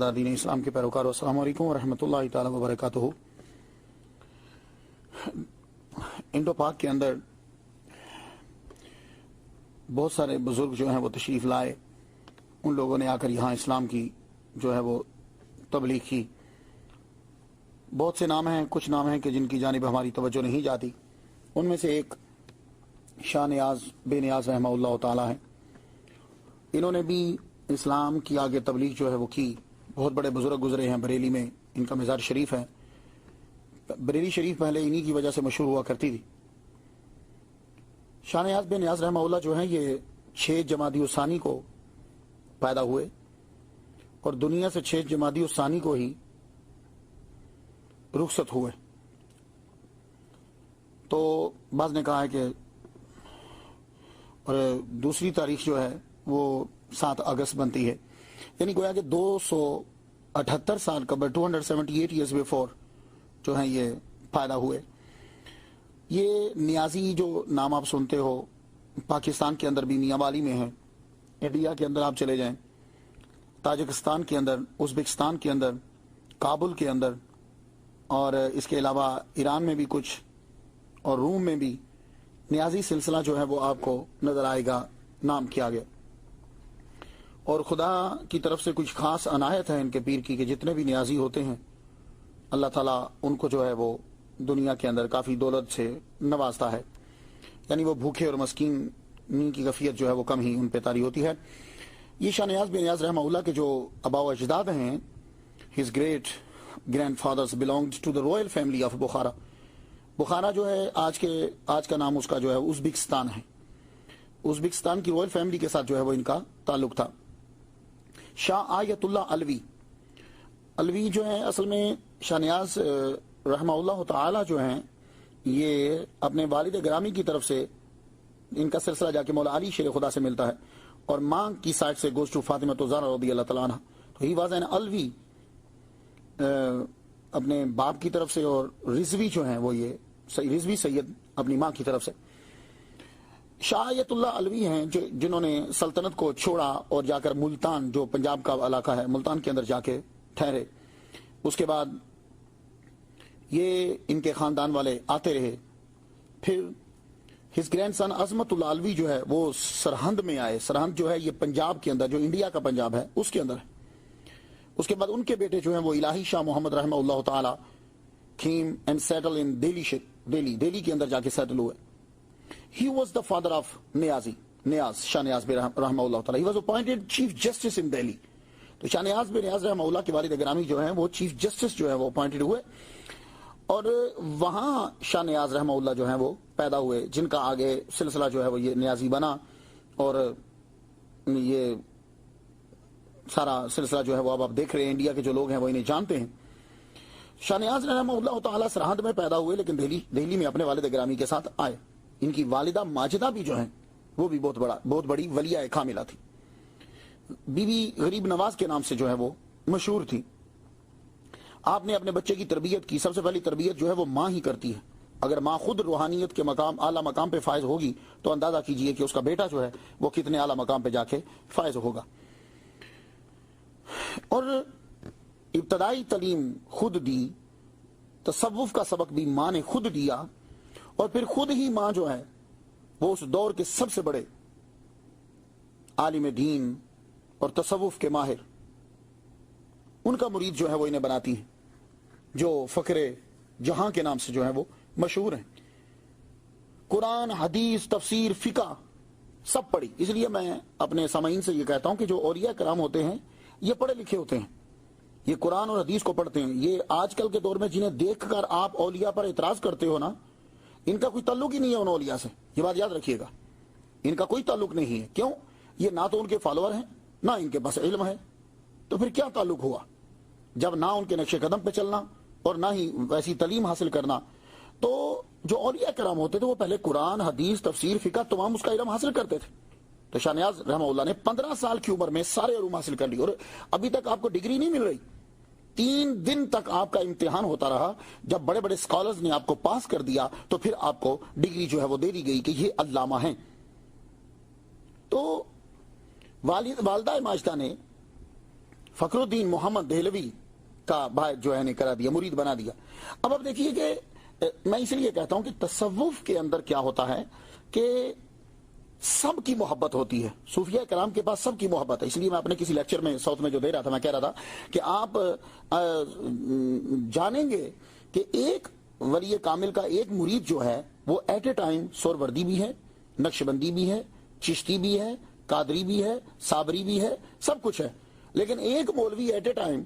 دین اسلام کے پیروکاروں السلام علیکم ورحمۃ اللہ تعالیٰ وبرکاتہ۔ انڈو پاک کے اندر بہت سارے بزرگ جو ہیں وہ تشریف لائے، ان لوگوں نے آ کر یہاں اسلام کی جو ہے وہ تبلیغ کی۔ بہت سے نام ہیں، کچھ نام ہیں کہ جن کی جانب ہماری توجہ نہیں جاتی، ان میں سے ایک شاہ نیاز بے نیاز رحمہ اللہ تعالیٰ ہیں۔ انہوں نے بھی اسلام کی آگے تبلیغ جو ہے وہ کی۔ بہت بڑے بزرگ گزرے ہیں، بریلی میں ان کا مزار شریف ہے۔ بریلی شریف پہلے انہی کی وجہ سے مشہور ہوا کرتی تھی۔ شاہ نیاز بے نیاز رحمہ اللہ جو ہیں یہ 6 جمادی الثانی کو پیدا ہوئے اور دنیا سے 6 جمادی الثانی کو ہی رخصت ہوئے۔ تو بعض نے کہا ہے کہ اور دوسری تاریخ جو ہے وہ 7 اگست بنتی ہے، یعنی گویا کہ 278 سال قبل 278 ایئرز بیفور جو ہیں یہ پیدا ہوئے۔ یہ نیازی جو نام آپ سنتے ہو پاکستان کے اندر بھی میاں والی میں ہے، انڈیا کے اندر آپ چلے جائیں، تاجکستان کے اندر، ازبکستان کے اندر، کابل کے اندر، اور اس کے علاوہ ایران میں بھی کچھ اور روم میں بھی نیازی سلسلہ جو ہے وہ آپ کو نظر آئے گا نام کیا گیا۔ اور خدا کی طرف سے کچھ خاص عنایت ہے ان کے پیر کی کہ جتنے بھی نیازی ہوتے ہیں اللہ تعالیٰ ان کو جو ہے وہ دنیا کے اندر کافی دولت سے نوازتا ہے، یعنی وہ بھوکے اور مسکین کی کیفیت جو ہے وہ کم ہی ان پہ طاری ہوتی ہے۔ یہ شاہ نیاز بے نیاز رحمہ اللہ کے جو آبا و اجداد ہیں، his great grandfathers belonged to the royal family of Bukhara. Bukhara جو ہے آج کا نام اس کا جو ہے ازبکستان ہے۔ ازبکستان کی رائل فیملی کے ساتھ جو ہے وہ ان کا تعلق تھا۔ شاہ آیت اللہ علوی جو ہیں اصل میں شاہ نیاز رحمہ اللہ تعالی جو ہیں یہ اپنے والد گرامی کی طرف سے ان کا سلسلہ جا کے مولا علی شیر خدا سے ملتا ہے، اور ماں کی سائڈ سے گوز ٹو فاطمہ زہرا رضی اللہ تعالیٰ عنہ۔ تو ہی واز این علوی اپنے باپ کی طرف سے، اور رضوی جو ہیں وہ یہ رضوی سید اپنی ماں کی طرف سے۔ شاہ آیت اللہ علوی ہیں جنہوں نے سلطنت کو چھوڑا اور جا کر ملتان جو پنجاب کا علاقہ ہے ملتان کے اندر جا کے ٹھہرے۔ اس کے بعد یہ ان کے خاندان والے آتے رہے۔ پھر ہز گرینڈ سن عظمت اللہ علوی جو ہے وہ سرہند میں آئے۔ سرہند جو ہے یہ پنجاب کے اندر، جو انڈیا کا پنجاب ہے اس کے اندر ہے۔ اس کے بعد ان کے بیٹے جو ہیں وہ الہی شاہ محمد رحمہ اللہ تعالی came and settled in Delhi کے اندر جا کے سیٹل ہوئے۔ He was the father of نیاز شاہ نیاز بے رحمہ اللہ تعالی۔ He was appointed chief justice in Delhi۔ تو شاہ نیاز بے نیاز رحمہ اللہ کے والد گرامی جو ہیں وہ چیف جسٹس جو ہے وہ اپوائنٹڈ ہوئے، اور وہاں شاہ نیاز رحمہ اللہ جو ہیں وہ پیدا ہوئے، جن کا آگے سلسلہ جو ہے وہ یہ نیازی بنا، اور یہ سارا سلسلہ جو ہے وہ اب آپ دیکھ رہے ہیں، انڈیا کے جو لوگ ہیں وہ انہیں جانتے ہیں۔ شاہ نیاز رحمہ اللہ تعالیٰ سرہند میں پیدا ہوئے، لیکن دہلی میں اپنے والد گرامی کے ساتھ آئے۔ ان کی والدہ ماجدہ بھی جو ہیں وہ بھی بہت بڑی ولیہ کاملہ تھی۔ بی بی غریب نواز کے نام سے جو ہے وہ مشہور تھی۔ آپ نے اپنے بچے کی تربیت کی، سب سے پہلی تربیت جو ہے وہ ماں ہی کرتی ہے۔ اگر ماں خود روحانیت کے اعلیٰ مقام پہ فائز ہوگی تو اندازہ کیجئے کہ اس کا بیٹا جو ہے وہ کتنے اعلیٰ مقام پہ جا کے فائز ہوگا۔ اور ابتدائی تعلیم خود دی، تصوف کا سبق بھی ماں نے خود دیا، اور پھر خود ہی ماں جو ہے وہ اس دور کے سب سے بڑے عالم دین اور تصوف کے ماہر، ان کا مرید جو ہے وہ انہیں بناتی ہیں، جو فقر جہاں کے نام سے جو ہے وہ مشہور ہیں۔ قرآن، حدیث، تفسیر، فقہ سب پڑھی۔ اس لیے میں اپنے سامعین سے یہ کہتا ہوں کہ جو اولیاء کرام ہوتے ہیں یہ پڑھے لکھے ہوتے ہیں، یہ قرآن اور حدیث کو پڑھتے ہیں۔ یہ آج کل کے دور میں جنہیں دیکھ کر آپ اولیاء پر اعتراض کرتے ہو نا، ان کا کوئی تعلق ہی نہیں ہے ان اولیاء سے، یہ بات یاد رکھیے گا، ان کا کوئی تعلق نہیں ہے۔ کیوں؟ یہ نہ تو ان کے فالوور ہیں، نہ ان کے پاس علم ہے، تو پھر کیا تعلق ہوا جب نہ ان کے نقش قدم پہ چلنا اور نہ ہی ویسی تعلیم حاصل کرنا۔ تو جو اولیاء کرام ہوتے تھے وہ پہلے قرآن، حدیث، تفسیر، فقہ تمام اس کا علم حاصل کرتے تھے۔ تو شاہ نیاز رحمہ اللہ نے 15 سال کی عمر میں سارے علوم حاصل کر لی، اور ابھی تک آپ کو ڈگری نہیں مل رہی۔ 3 دن تک آپ کا امتحان ہوتا رہا، جب بڑے بڑے اسکالرز نے آپ کو پاس کر دیا تو پھر آپ کو ڈگری جو ہے وہ دے دی گئی کہ یہ علامہ ہیں۔ تو والدہ ماجدہ نے فخر الدین محمد دہلوی کا بھائی جو ہے نے کرا دیا، مرید بنا دیا۔ اب دیکھیے کہ میں اس لیے کہتا ہوں کہ تصوف کے اندر کیا ہوتا ہے کہ سب کی محبت ہوتی ہے، صوفیہ کرام کے پاس سب کی محبت ہے۔ اس لیے میں اپنے کسی لیکچر میں ساؤتھ میں جو دے رہا تھا، میں کہہ رہا تھا کہ آپ جانیں گے کہ ایک ولی کامل کا ایک مرید جو ہے وہ ایٹ اے ٹائم سہروردی بھی ہے، نقشبندی بھی ہے، چشتی بھی ہے، قادری بھی ہے، صابری بھی ہے، سب کچھ ہے، لیکن ایک مولوی ایٹ اے ٹائم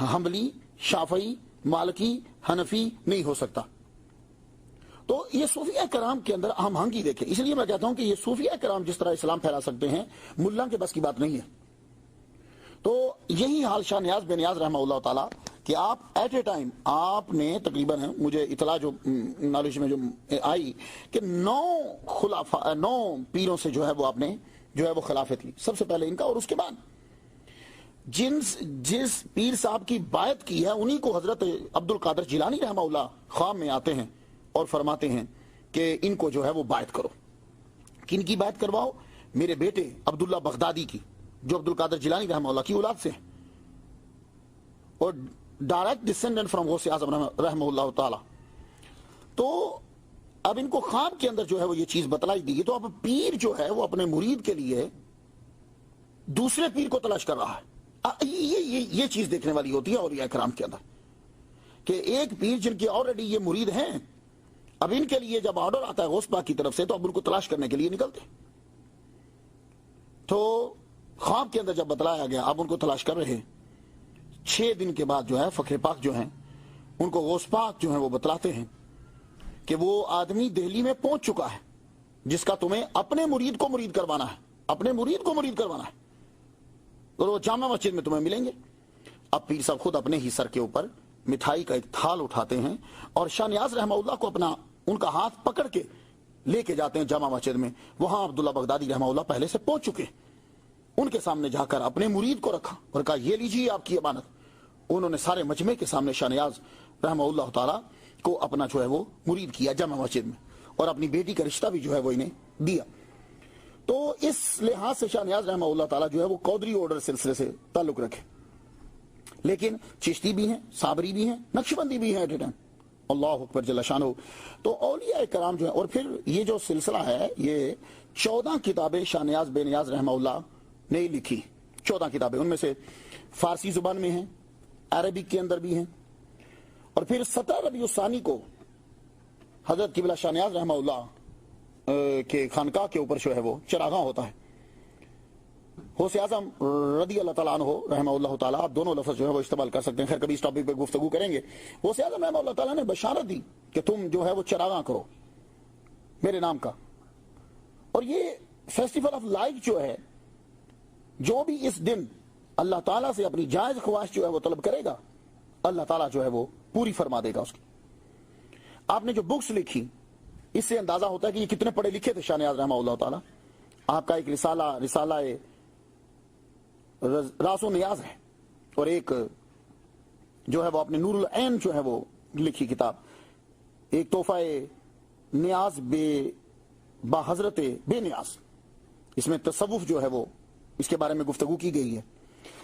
حنبلی، شافعی، مالکی، حنفی نہیں ہو سکتا۔ تو یہ صوفیہ کرام کے اندر ہم ہنگی دیکھیں، اس لیے میں کہتا ہوں کہ یہ صوفیہ کرام جس طرح اسلام پھیلا سکتے ہیں، ملا کے بس کی بات نہیں ہے۔ تو یہی حال شاہ نیاز بے نیاز رحمہ اللہ تعالیٰ کہ آپ ایٹ اے ٹائم آپ نے تقریباً مجھے اطلاع جو نالج میں جو آئی کہ 9 پیروں سے جو ہے وہ آپ نے جو ہے وہ خلافت لی، سب سے پہلے ان کا، اور اس کے بعد جس پیر صاحب کی بائعت کی ہے انہی کو حضرت عبد القادر جیلانی رحمہ اللہ خواب میں آتے ہیں اور فرماتے ہیں کہ ان کو جو ہے وہ بائعت کرو۔ کن کی بائعت کرواؤ؟ میرے بیٹے عبداللہ بغدادی کی، جو عبد القادر جیلانی رحمہ اللہ کی اولاد سے ہیں اور ڈائریکٹ ڈسینڈنٹ فرام غوث اعظم رحمہ اللہ تعالی۔ تو اب ان کو خواب کے اندر جو ہے وہ یہ چیز بتلائی دی ہے، تو اب پیر جو ہے وہ اپنے مرید کے لیے دوسرے پیر کو تلاش کر رہا ہے۔ یہ چیز دیکھنے والی ہوتی ہے اولیاء کرام کے اندر کہ ایک پیر جن کے آلریڈی یہ مرید ہیں، اب ان کے لیے جب آرڈر آتا ہے غوث پاک کی طرف سے تو اب ان کو تلاش کرنے کے لیے نکلتے۔ تو خواب کے اندر جب بتلایا گیا اب ان کو تلاش کر رہے ہیں، 6 دن کے بعد جو ہے فخر پاک جو ہیں ان کو غوث پاک جو ہیں وہ بتلاتے ہیں کہ وہ آدمی دہلی میں پہنچ چکا ہے جس کا تمہیں اپنے مرید کو مرید کروانا ہے، اپنے مرید کو مرید کروانا ہے، اور وہ جامع مسجد میں تمہیں ملیں گے۔ اب پیر صاحب خود اپنے ہی سر کے اوپر مٹھائی کا ایک تھال اٹھاتے ہیں اور شاہ نیاز رحمہ اللہ کو اپنا ان کا ہاتھ پکڑ کے لے کے جاتے ہیں جامع مسجد میں۔ وہاں عبداللہ بغدادی رحمہ اللہ پہلے سے پہنچ چکے، ان کے سامنے جا کر اپنے مرید کو رکھا اور کہا یہ لیجیے آپ کی امانت۔ انہوں نے سارے مجمع کے سامنے شاہ نیاز رحمہ اللہ تعالیٰ کو اپنا جو ہے وہ مرید کیا جامع مسجد میں، اور اپنی بیٹی کا رشتہ بھی جو ہے وہ انہیں دیا۔ تو اس لحاظ سے شاہ نیاز رحمہ اللہ تعالیٰ جو ہے وہ قادری آرڈر سلسلے سے تعلق رکھے، لیکن چشتی بھی ہیں، صابری بھی ہیں، نقشبندی بھی ہیں، اللہ اکبر جل شانہ۔ تو اولیاء کرام جو ہے، اور پھر یہ جو سلسلہ ہے یہ 14 کتابیں شاہ نیاز بے نیاز رحمہ اللہ نے لکھی، 14 کتابیں، ان میں سے فارسی زبان میں ہیں، عربک کے اندر بھی ہیں، اور پھر 17 ربیع الثانی کو حضرت قبلہ شاہ نیاز رحمہ اللہ کے خانقاہ کے اوپر جو ہے وہ چراغاں ہوتا ہے۔ غوث اعظم رضی اللہ تعالیٰ عنہ رحمہ اللہ تعالیٰ، آپ دونوں لفظ جو ہے وہ استعمال کر سکتے ہیں، خیر کبھی اس ٹاپک پہ گفتگو کریں گے۔ غوث اعظم رحمہ اللہ تعالیٰ نے بشارت دی کہ تم جو ہے وہ چراغاں کرو میرے نام کا، اور یہ فیسٹیول آف لائٹ جو ہے، جو بھی اس دن اللہ تعالیٰ سے اپنی جائز خواہش جو ہے وہ طلب کرے گا، اللہ تعالیٰ جو ہے وہ پوری فرما دے گا اس کی۔ آپ نے جو بکس لکھی اس سے اندازہ ہوتا ہے کہ یہ کتنے پڑھے لکھے تھے شاہ نیاز رحمہ اللہ تعالیٰ۔ آپ کا ایک رسالہ راس و نیاز ہے، اور ایک جو ہے وہ اپنے نور العین جو ہے وہ لکھی کتاب، ایک تحفہ نیاز با حضرت بے نیاز، اس میں تصوف جو ہے وہ اس کے بارے میں گفتگو کی گئی ہے۔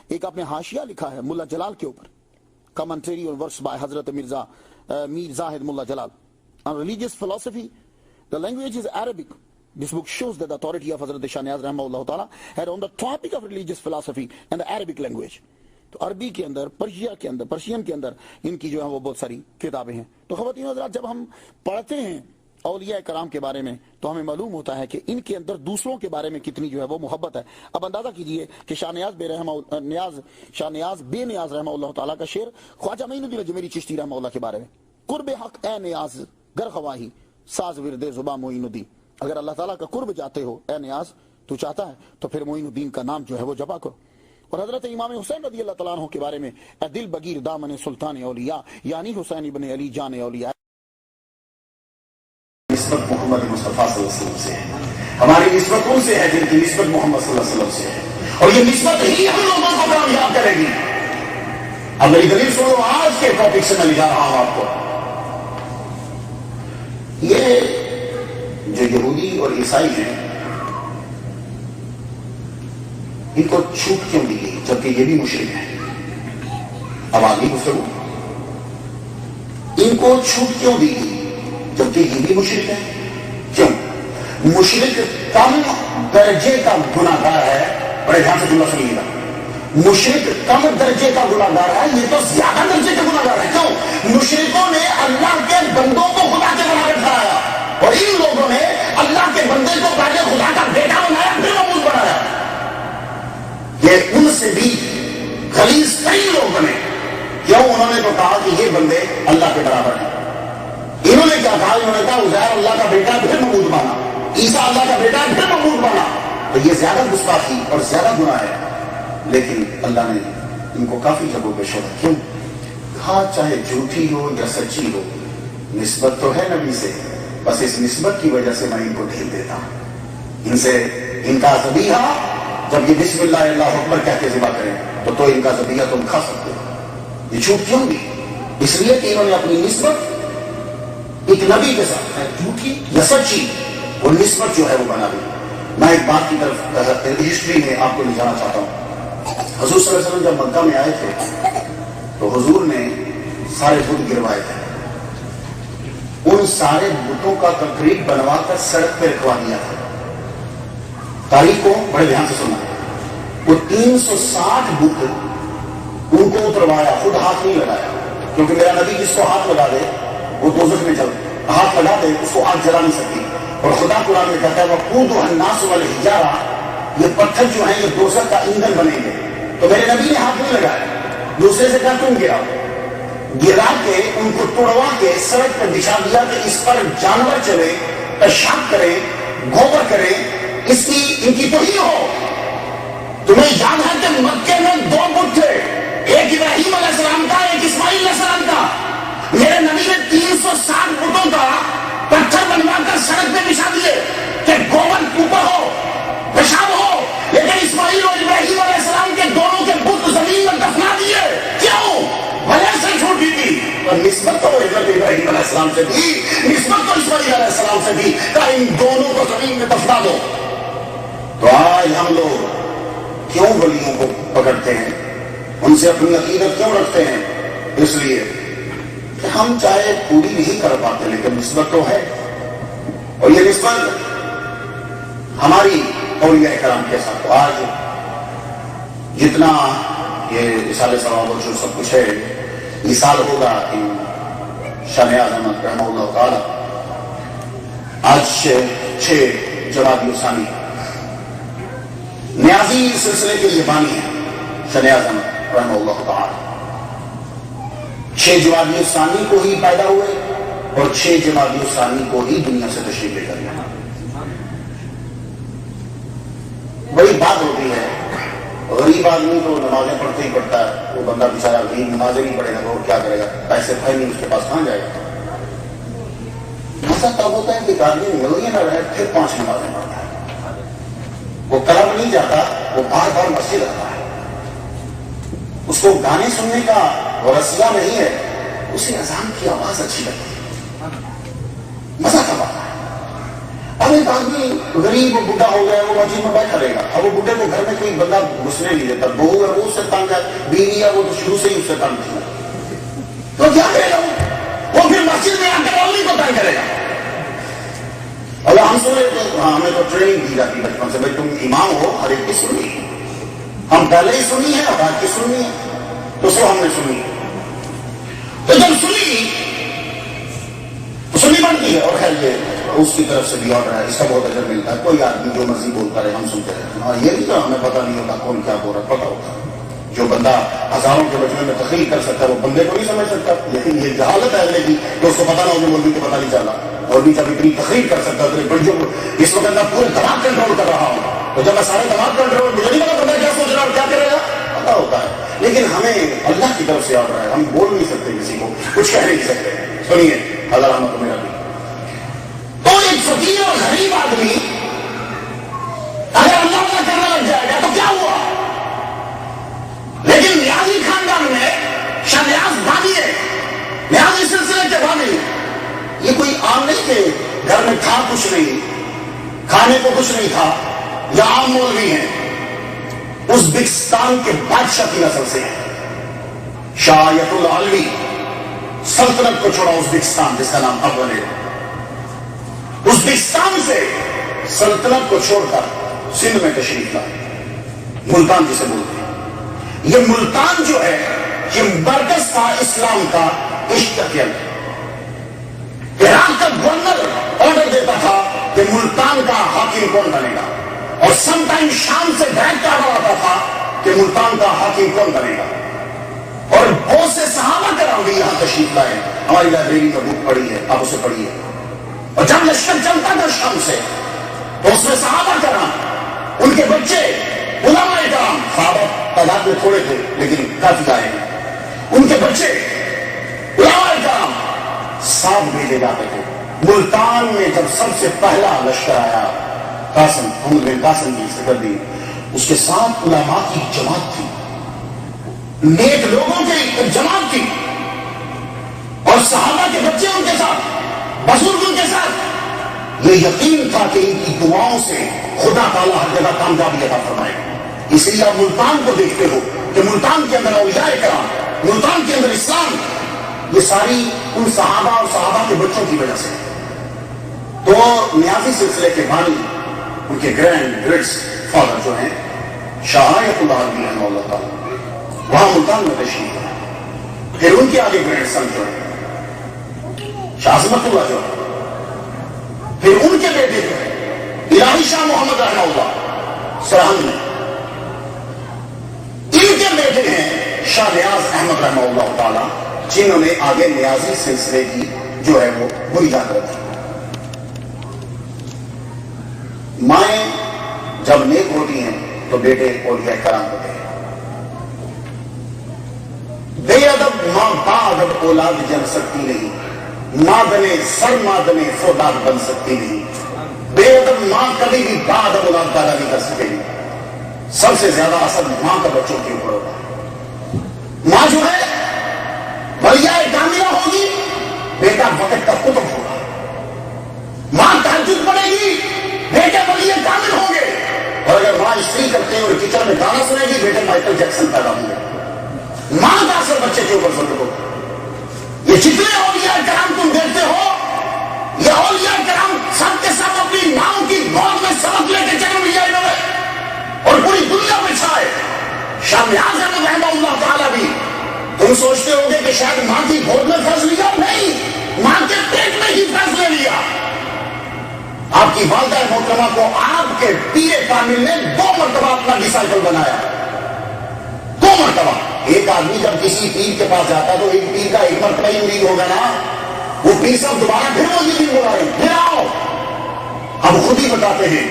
ایک آپ نے حاشیہ لکھا ہے ملا جلال کے اوپر، کمنٹری اور ورس بائی حضرت میر زاہد ملا جلال on religious philosophy. The language is Arabic. This book shows that the authority of Hazrat Shah Niaz Rahimahullah Ta'ala had on the topic of religious philosophy and the Arabic language. تو عربی کے اندر، Persian کے اندر ان کی جو ہے وہ بہت ساری کتابیں ہیں۔ تو خواتین حضرات، جب ہم پڑھتے ہیں اولیاء کرام کے بارے میں تو ہمیں معلوم ہوتا ہے کہ ان کے اندر دوسروں کے بارے میں کتنی جو ہے وہ محبت ہے۔ اب اندازہ کیجئے کہ شاہ نیاز بے نیاز رحمہ اللہ تعالیٰ کا شعر خواجہ معین الدین اجمیری چشتی رحمہ اللہ کے بارے میں، قرب حق اے نیاز گر خواہی ساز ورد زباں معین الدین۔ اگر اللہ تعالیٰ کا قرب جاتے ہو اے نیاز، تو چاہتا ہے تو پھر معین الدین کا نام جو ہے وہ جپا کرو۔ اور حضرت امام حسین رضی اللہ تعالیٰ عنہ کے بارے میں، اے دل بگیر دامن سلطان اولیاء، یعنی حسین ابن علی جان اولیاء۔ نسبت محمد مصطفیٰ صلی اللہ علیہ وسلم سے ہے، ہماری نسبت ان سے ہے جن کی نسبت محمد صلی اللہ علیہ وسلم سے ہے، اور یہ نسبت ہی ہم لوگوں کو کامیاب کرے گی۔ اب میری دلیل سنو، آج کے ٹاپک سے میں لے جا رہا ہوں آپ کو۔ یہ جو یہودی اور عیسائی ہیں، ان کو چھوٹ کیوں دی گئی؟ جبکہ یہ بھی مشرک ہیں. اب آگے گفتگو. ان کو چھوٹ کیوں دی گئی جبکہ یہ بھی مشرک ہیں؟ کیوں؟ مشرک کم درجے کا گناہ گار ہے. بڑے دھیان سے جملہ سنیے گا. مشرک کم درجے کا گناہ گار ہے، یہ تو زیادہ درجے کا گناہ گار ہے. کیوں؟ مشرکوں نے اللہ کے بندوں کو خدا کے برابر ٹھہرایا، اور ان لوگوں نے اللہ کے بندے کو پہلے خدا کا بیٹا بنایا پھر معبود بنایا. یہ ان سے بھی غلیظ کئی لوگ بنے. کیوں؟ انہوں نے تو کہا کہ یہ بندے اللہ کے برابر ہیں. انہوں نے کیا کہا؟ انہوں نے کہا عزیر اللہ کا بیٹا پھر معبود بنا، عیسیٰ اللہ کا بیٹا پھر معبود بنا. تو یہ زیادہ گستاخی اور زیادہ گناہ ہے. لیکن اللہ نے ان کو کافی جگہوں پہ چھوڑا. کیوں؟ کہا چاہے جھوٹی ہو یا سچی ہو، نسبت تو ہے نبی سے، بس اس نسبت کی وجہ سے میں ان کو ڈھیل دیتا ہوں. ان سے ان کا ذبیحہ جب یہ بسم اللہ اللہ اکبر کہہ کے ذبح کریں تو ان کا ذبیحہ تم کھا سکتے ہو. یہ جھوٹ کیوں بھی؟ اس لیے کہ انہوں نے اپنی نسبت ایک نبی کے ساتھ جھوٹی یا سچی، وہ نسبت جو ہے وہ بنا دی. میں ایک بات کی طرف ہسٹری میں آپ کو لے جانا چاہتا ہوں. حضور صلی اللہ علیہ وسلم جب مکہ میں آئے تھے تو حضور نے سارے بت گروائے تھے. ان سارے بتوں کا کنکریٹ بنوا کر سڑک پہ رکھوا دیا تھا. تاریخ کو بڑے دھیان سے سننا. وہ 360 بت ان کو اتروایا، خود ہاتھ نہیں لگایا، کیونکہ میرا نبی جس کو ہاتھ لگا دے وہ دوزخ میں چل، ہاتھ لگا دے اس کو آگ جلا نہیں سکتی. اور خدا قرآن میں کہتا ہے وَقُودُهَا النَّاسُ وَالْحِجَارَةُ، یہ پتھر جو ہیں یہ دوزخ کا ایندھن بنیں گے. تو میرے نبی نے ہاتھ نہیں لگایا. دوسرے سے کہا تم گرا، گرا کے ان کو توڑوا کے سڑک پر بچھا دیا کہ اس پر جانور چلے، پیشاب کرے، گوبر کرے، اس کی ان کی توہین ہو. تمہیں یاد ہے کہ مکے میں 2 بت تھے، ایک ابراہیم علیہ السلام کا، ایک اسماعیل علیہ السلام کا. میرے نبی نے 360 بتوں کا پتھر بنوا کر سڑک پہ بچھا دیے کہ گوبر اوپر ہو، پیشاب ہو. لیکن اسماعیل اور ابراہیم علیہ السلام کے دونوں کے بت زمین میں دفنا دیے. کیوں؟ وجہ سے چھوٹی تھی. اور نسبت تو حضرت ابراہیم علیہ السلام سے بھی، نسبت تو اسماعیل علیہ السلام سے بھی، کہ ان دونوں کو زمین میں دفنا دو. تو آج ہم لوگ کیوں ولیوں کو پکڑتے ہیں، ان سے اپنی عقیدت کیوں رکھتے ہیں؟ اس لیے کہ ہم چاہے پوری نہیں کر پاتے لیکن نسبت تو ہے. اور یہ نسبت ہماری اولیاء کرام کے ساتھ. تو آج جتنا یہ رسالہ ثواب اور جو سب کچھ ہے، یہ سال ہوگا ان شان اعظم رحمہ اللہ تعالی. آج 6 جمادی الثانی نیازی سلسلے کے یہ بانی ہے شان اعظم رحمہ اللہ تعالی. 6 جمادی الثانی کو ہی پیدا ہوئے اور 6 جمادی الثانی کو ہی دنیا سے تشریف لے کر گئے. بڑی بات ہوتی ہے، غریب آدمی تو نمازیں پڑھتے ہی پڑھتا ہے، وہ بندہ بیچارہ غریب نمازیں نہیں پڑھے گا تو کیا کرے گا؟ پیسے بھائی نہیں، اس کے پاس کہاں جائے گا؟ ایسا تب ہوتا ہے کہ ایک آدمی ملوی نہ رہے پھر 5 نمازیں پڑھتا ہے. وہ کلب نہیں جاتا، وہ بار بار مسجد آتا ہے. اس کو گانے سننے کا رسیہ نہیں ہے، اسے اذان کی آواز اچھی لگتی ہے، مزہ کب آتا ہے. اب ایک آدمی غریب بڈھا ہو گیا، وہ مسجد میں بیٹھا رہے گا. اب وہ بڈھے کو گھر میں کوئی بندہ گھسنے نہیں دیتا، بہو ہے وہ اس سے تنگ ہے، بیوی ہے وہ تو شروع سے ہی اس سے تنگ ہے. تو کیا کرے گا وہ پھر مسجد میں آ کر اولادی کو تنگ کرے گا. اللہ ہم سنے تو ہمیں تو ٹریننگ دی جاتی بچپن سے، بھائی تم امام ہو، ہر ایک کی سننی. ہم پہلے ہی سنی ہے، اب آج کی سننی ہے، تو سو ہم نے سنی. تو جب سنی بنتی ہے. اور خیر یہ اس کی طرف سے بھی آرڈر ہے، اس کا بہت اجر ملتا ہے. کوئی آدمی جو مرضی بولتا رہے، ہم سنتے رہتے ہیں. اور یہ بھی تو ہمیں پتہ نہیں ہوتا کون کیا بول رہا ہے. پتہ ہوتا ہے جو بندہ ہزاروں کے مجمع میں تقریر کر سکتا ہے وہ بندے کو نہیں سمجھ سکتا. لیکن یہ جہالت ہے اگلے کی کہ اس کو پتہ نہ ہو، مولوی کو پتہ نہیں چلا. اور بھی جب اتنی تقریر کر سکتا ہے جو اس وقت میں پورے دماغ کنٹرول کر رہا ہوں، تو جب میں سارے دماغ کنٹرول، مجھے نہیں پتا بندہ کیا سوچ رہا ہے اور کیا کرے گا، پتہ ہوتا ہے. لیکن ہمیں اللہ کی طرف سے آرڈر ہے، ہم بول نہیں سکتے، کسی کو کچھ کہہ نہیں سکتے. سنیے اللہ رحمت میرا بھی. تو ایک فقیر اور غریب آدمی اگر اللہ کرنے لگ جائے گا تو کیا ہوا؟ لیکن نیازی خاندان میں شاہنیاز بانی ہے، نیازی سلسلے کے بانی. یہ کوئی عام نہیں کہ گھر میں تھا کچھ نہیں، کھانے کو کچھ نہیں تھا، یا عام مولوی ہیں. ازبکستان کے بادشاہ کی نسل سے ہیں. شاہ آیت اللہ علوی سلطنت کو چھوڑا ازبکستان جس کا نام اول ہے. ازبکستان سے سلطنت کو چھوڑ کر سندھ میں تشریف لائے. ملتان جسے بولتے ہیں. یہ ملتان جو ہے یہ مرکز تھا اسلام کا عشق کے اندر. عراق کا گورنر آرڈر دیتا تھا کہ ملتان کا حاکم کون بنے گا, اور سم ٹائم شام سے ڈائریکٹ آرڈر آتا تھا کہ ملتان کا حاکم کون بنے گا. اور بہت سے صحابہ کرام بھی یہاں تشریف لائے. ہماری لائبریری میں بک پڑھی ہے, آپ اسے پڑھیے. اور جب لشکر چلتا تھا شام سے تو اس میں صحابہ کرام, ان کے بچے, علماء کرام, صحابہ تعداد میں تھوڑے تھے لیکن کافی آئے, ان کے بچے علماء کرام ساتھ بھیجے جاتے تھے. ملتان میں جب سب سے پہلا لشکر آیا, قاسم محمد بن قاسم کی ذکر دی, اس کے ساتھ علماء کی جماعت تھی, نیک لوگوں کی ایک جماعت تھی, اور صحابہ کے بچے ان کے ساتھ, بزرگ ان کے ساتھ. یہ یقین تھا کہ ان کی دعاؤں سے خدا تعالیٰ ہر جگہ کامیابی عطا فرمائے. اس لیے آپ ملتان کو دیکھتے ہو کہ ملتان کے اندر اولیاء کرام, ملتان کے اندر اسلام, یہ ساری ان صحابہ اور صحابہ کے بچوں کی وجہ سے. تو نیازی سلسلے کے بانی, ان کے گرینڈ فادر جو ہیں شاہ آیت اللہ علیہ رحمہ اللہ تعالیٰ, وہاں ملتان میں تشریف ہے. پھر ان کے آگے گرینڈ سن جو ہے شاہ عظمت اللہ جو ہے, پھر ان کے بیٹے جو ہے الہی شاہ محمد رحمہ اللہ سرہند میں, ان کے بیٹے ہیں شاہ نیاز احمد رحمہ اللہ تعالیٰ, جنہوں نے آگے نیازی سلسلے کی جو ہے وہ بنیاد رکھی. مائیں جب نیک ہوتی ہیں تو بیٹے اولیاء کرام ہوتے ہیں. بے ادب ماں با ادب اولاد جن سکتی نہیں, مادنے سر مادنے فولاد بن سکتی نہیں. بے ادب ماں کبھی بھی با ادب اولاد پیدا نہیں کر سکے گی. سب سے زیادہ اثر ماں کا بچوں کے اوپر ہوتا ہے. ماں جو ہے ولیاء کاملہ ہوگی, بیٹا وقت کا قطب ہوگا. ماں تہجد پڑھے گی, بیٹے ولیاء کامل ہوں گے. اور اگر ماں استری کرتے ہیں اور کچن میں گانا سنے گی, بیٹے مائیکل جیکسن پیدا ہوں گے. ماں کا اثر بچے کے اوپر ضرور ہوگا. یہ جتنے اولیاء کرام تم دیکھتے ہو, یہ اولیاء کرام سب کے سب اپنی ماں کی گود میں سبق لے کے جنم لیا انہوں نے اور پوری دنیا میں چھائے. شاہ نیاز احمد رحمہ اللہ تعالیٰ بھی, تم سوچتے ہو گے کہ شاید ماں کی گود میں فیض لیا, نہیں, ماں کے پیٹ میں ہی فیض لے لیا. آپ کی والدہ محترمہ کو آپ کے پیر کامل نے 2 مرتبہ اپنا ڈسائپل بنایا, 2 مرتبہ. ایک آدمی جب کسی پیر کے پاس جاتا تو ایک پیر کا ایک مرتبہ ہی مرید ہوگا نا, وہ پیر صاحب دوبارہ پھر وہ یہ بلا رہے پھر آؤ. اب خود ہی بتاتے ہیں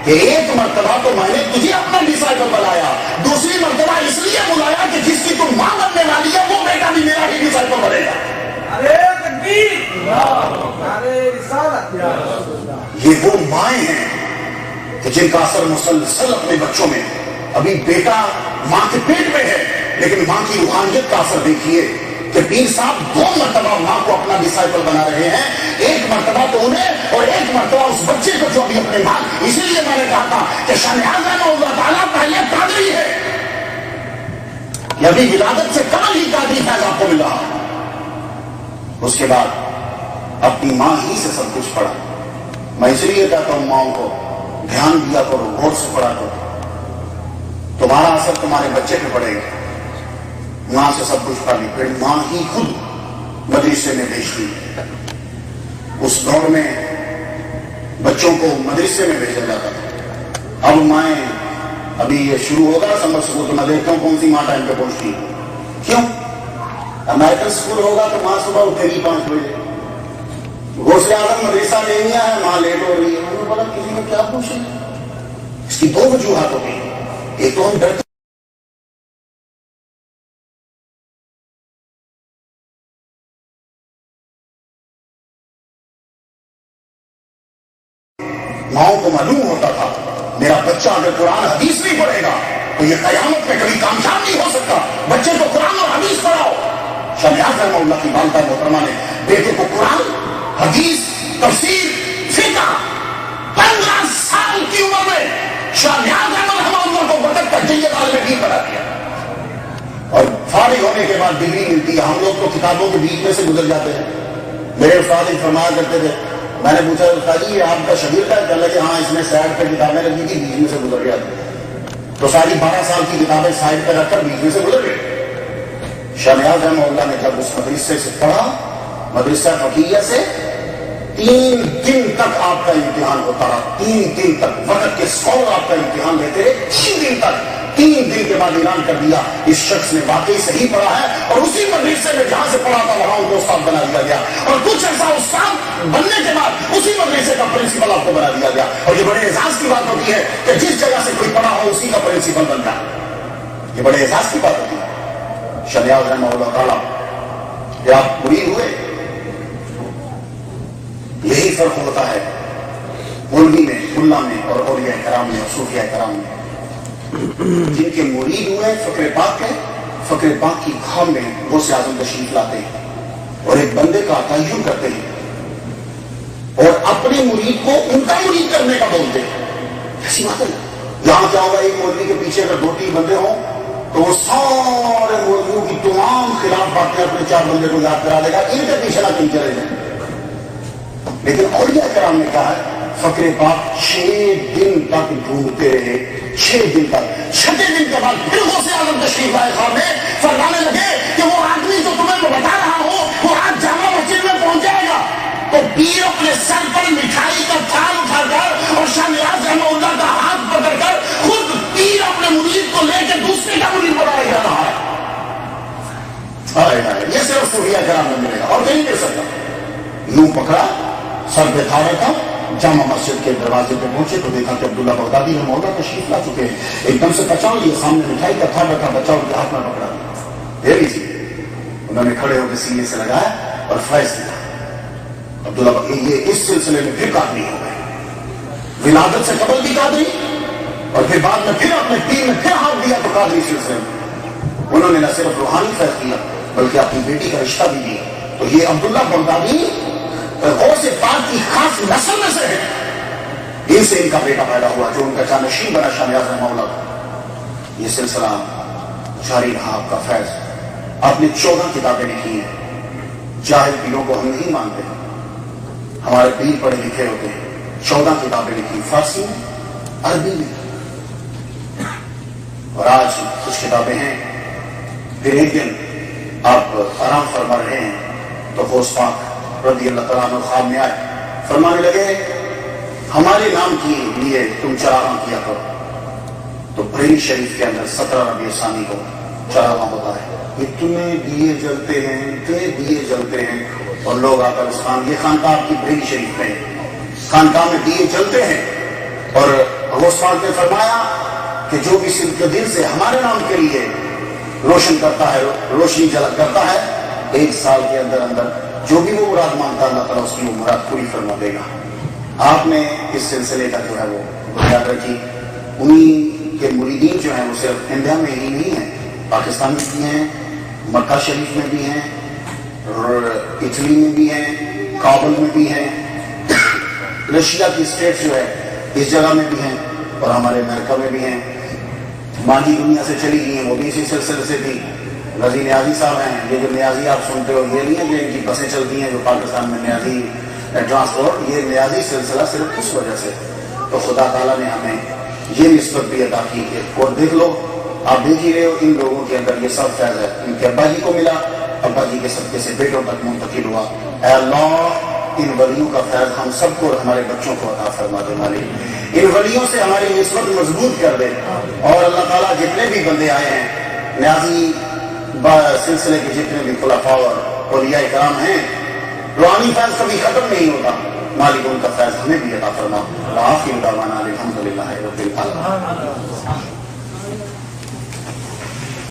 کہ ایک مرتبہ تو میں نے تجھے اپنا ڈسائپل بنایا, دوسری مرتبہ اس لیے بلایا کہ جس کی تم ماں بننے والی ہے وہ بیٹا بھی میرا ہی ڈسائپل بنے گا. یہ وہ مائیں ہیں کہ جن کا اثر مسلسل اپنے بچوں میں. ابھی بیٹا ماں کے پیٹ میں ہے لیکن ماں کی روحانیت کا اثر دیکھیے کہ پیر صاحب 2 مرتبہ ماں کو اپنا ڈسائپل بنا رہے ہیں, ایک مرتبہ تو انہیں اور ایک مرتبہ اس بچے کو جو ابھی اپنے ماں. اسی لیے میں نے کہا تھا کہ شاہ نیاز رحمہ اللہ تعالیٰ پہلے قادری ہے, یہ ابھی ولادت سے کم ہی قادری فیض آپ کو مل رہا. اس کے بعد اپنی ماں ہی سے سب کچھ پڑھا. میں اس لیے کہتا ہوں ماؤں کو دھیان دیا کرو, غور سے پڑھا کرو, تمہارا اثر تمہارے بچے پہ پڑے گا. ماں سے سب کچھ پڑھ لی, پھر ماں ہی خود مدرسے میں بھیجتی. اس دور میں بچوں کو مدرسے میں بھیجا جاتا تھا. اب مائیں, ابھی یہ شروع ہوگا سمر اسکول تو میں دیکھتا ہوں کون سی ماں ٹائم پہ پہنچتی ہے. کیوں؟ امریکن اسکول ہوگا تو ماں صبح اٹھے گی 5 بجے. غوث اعظم مدرسہ نہیں آیا, ماں لیٹ ہو رہی ہے. انہوں نے بولا کسی نے کیا پوچھا. اس کی 2 وجوہات ہوتی ہیں. ایک تو ہم ڈرتے ماؤں کو معلوم ہوتا تھا میرا بچہ اگر قرآن حدیث نہیں پڑھے گا تو یہ قیامت میں کبھی کامیاب نہیں ہو سکتا. بچے کو قرآن اور حدیث پڑھاؤ. شاہ نیاز رحمہ اللہ کی والدہ محترمہ نے بیٹے کو قرآن, حدیث, تفسیر, فقہ 15 سال کی عمر میں شاہ نیاز رحمہ اللہ کو وقت کا جید عالم دین بنا دیا. اور فارغ ہونے کے بعد ڈگری ملتی ہے. ہم لوگ تو کتابوں کے بیچ میں سے گزر جاتے ہیں. میرے استاد فرمایا کرتے تھے, میں نے پوچھا استاد جی یہ آپ کا شاگرد ہے؟ کہنے لگے ہاں اس میں سائڈ پہ کتابیں لگی تھی, بیچ میں سے گزر گیا. تو ساری 12 سال کی کتابیں سائڈ پہ رکھ کر بیچ میں سے گزر گئے. شاہ نیاز رحمہ اللہ نے جب اس مدرسے سے پڑھا, مدرسہ فقیہ سے, 3 دن تک آپ کا امتحان ہوتا رہا. 3 دن تک وقت کے 100 آپ کا امتحان لیتے رہے. 3 دن تک. 3 دن کے بعد اعلان کر دیا اس شخص نے واقعی صحیح پڑھا ہے, اور اسی مدرسے میں جہاں سے پڑھا تھا وہاں ان کو استاد بنا دیا گیا. اور کچھ ایسا استاد بننے کے بعد اسی مدرسے کا پرنسپل آپ کو بنا دیا گیا. اور یہ بڑے اعزاز کی بات ہوتی ہے کہ جس جگہ سے کوئی پڑھا ہو اسی کا پرنسپل بنتا ہے. یہ بڑے اعزاز کی بات ہوتی ہے. شاہ نیاز رحمہ اللہ تعالیٰ کہ آپ مرید ہوئے, یہی فرق ہوتا ہے مولوی میں, ملا میں, اور اولیاء کرام میں, اور صوفیاء کرام میں. جن کے مرید ہوئے فقر پاک ہے, فقر پاک کی کھام میں غوث اعظم تشریف لاتے ہیں اور ایک بندے کا تعین کرتے ہیں, اور اپنے مرید کو ان کا مرید کرنے کا بولتے ہیں. ایسی بات ہے. یہاں کیا ہوگا, ایک مولوی کے پیچھے اگر 2-3 بندے ہوں تو وہ سارے مولویوں کی تمام خلاف باتیں اپنے 4 بندے کو یاد کرا دے گا, ان کے پیچھے نہ کہیں چلے جائیں. لیکن اولیاء کرام نے کہا ہے فقر پاک 6 دن تک ڈھونڈتے رہے. 6 دن تک. 6 دن کے بعد پھر غوث اعظم تشریف لائے خواب میں. فرمانے لگے کہ وہ آدمی جو تمہیں میں بتا رہا ہوں وہ آج جامع مسجد میں پہنچ جائے گا. تو پیر اپنے سر پر مٹھائی کا تھال اٹھا کر اور شاہ نیاز رحمہ اللہ کا ہاتھ پکڑ کر خود پیر اپنے مرید کو لے کے دوسرے کا مرید بنایا جا رہا ہے. یہ صرف صوفیاء کرام میں ملے گا اور کہیں مل سکتا. یوں پکڑا, سر پہ تھا رہتا, جامع مسجد کے دروازے پہ پہنچے تو دیکھا کہ عبداللہ بغدادی رحمہ اللہ تشریف لا چکے ہیں. ایک دم سے بچاؤ لیے, سامنے مٹھائی کا تھا رکھا, بچاؤ کے ہاتھ میں پکڑا دے لیجیے. انہوں نے کھڑے ہو کے سینے سے لگایا اور فیض دیا. عبداللہ یہ اس سلسلے میں پھر قادری ہو گئے. ولادت سے قبل بھی قادری, اور پھر بعد میں پھر اپنے پیر میں پھر ہاتھ دیا تو قادری سلسلے میں. انہوں نے نہ صرف روحانی فیض دیا بلکہ اپنی بیٹی کا رشتہ بھی دیا. تو یہ عبداللہ بغدادی غوث پاک کی خاص نسل میں سے ہے. ان سے ان کا بیٹا پیدا ہوا جو ان کا جانشین بنا شاہ نیاز رحمہ اللہ. یہ سلسلہ جاری رہا آپ کا فیض. آپ نے 14 کتابیں لکھی ہیں. جاہل پیروں کو ہم نہیں مانتے, ہمارے پیر پڑھے لکھے ہوتے ہیں. 14 کتابیں لکھی, فارسی میں, عربی میں, اور آج کچھ کتابیں ہیں. پھر ایک دن آپ آرام فرما رہے ہیں تو غوث پاک رضی اللہ تعالیٰ عنہ خواب میں آئے. فرمانے لگے ہمارے نام کے لیے تم چراغاں کیا کرو. تو بریلی شریف کے اندر 17 ربیع ثانی کو چراغاں ہوتا ہے. اتنے دیے جلتے ہیں, اتنے دیے جلتے ہیں, اور لوگ آ کر اس یہ خانقاہ آپ کی بریلی شریف میں ہے, خانقاہ میں دیے جلتے ہیں. اور غوث پاک نے فرمایا کہ جو بھی صرف کے دل سے ہمارے نام کے لیے روشن کرتا ہے, روشنی جلد کرتا ہے, 1 سال کے اندر اندر جو بھی وہ مراد مانگتا اللہ تعالیٰ اس کی وہ مراد پوری فرما دے گا. آپ نے اس سلسلے کا جو ہے وہ بنیاد رکھی. انہی کے مریدین جو ہیں وہ صرف انڈیا میں ہی نہیں ہیں, پاکستان میں بھی ہیں, مکہ شریف میں بھی ہیں, اٹلی میں بھی ہیں, کابل میں بھی ہیں, رشیا کی اسٹیٹ جو ہے اس جگہ میں بھی ہیں, اور ہمارے امریکہ میں بھی ہیں. ماضی دنیا سے چلی گئی ہیں وہ بھی اسی سلسلے سے بھی. رضی نیازی صاحب ہیں, یہ جو نیازی آپ سنتے ہو یہ نہیں ہے کہ ان کی بسیں چلتی ہیں جو پاکستان میں نیازی ٹرانسپورٹ, یہ نیازی سلسلہ صرف اس وجہ سے. تو خدا تعالیٰ نے ہمیں یہ نسبت بھی عطا کی ہے. اور دیکھ لو, آپ دیکھ ہی رہے ہو ان لوگوں کے اندر یہ سب فیض ہے. ان کے ابا جی کو ملا, ابا جی کے صدقے سے بیٹوں تک منتقل ہوا. اے اللہ ان ولیوں کا فیض ہم سب کو اور ہمارے بچوں کو عطا فرما دے. مالک ان ولیوں سے ہماری نسبت مضبوط کر دے. اور اللہ تعالیٰ جتنے بھی بندے آئے ہیں نیازی سلسلے کے جتنے بھی خلفاء اور اولیاء کرام ہیں, روحانی فیض کبھی ختم نہیں ہوتا. مالک ان کا فیض ہمیں بھی عطا فرما. آخر دعوانا الحمدللہ رب العالمین.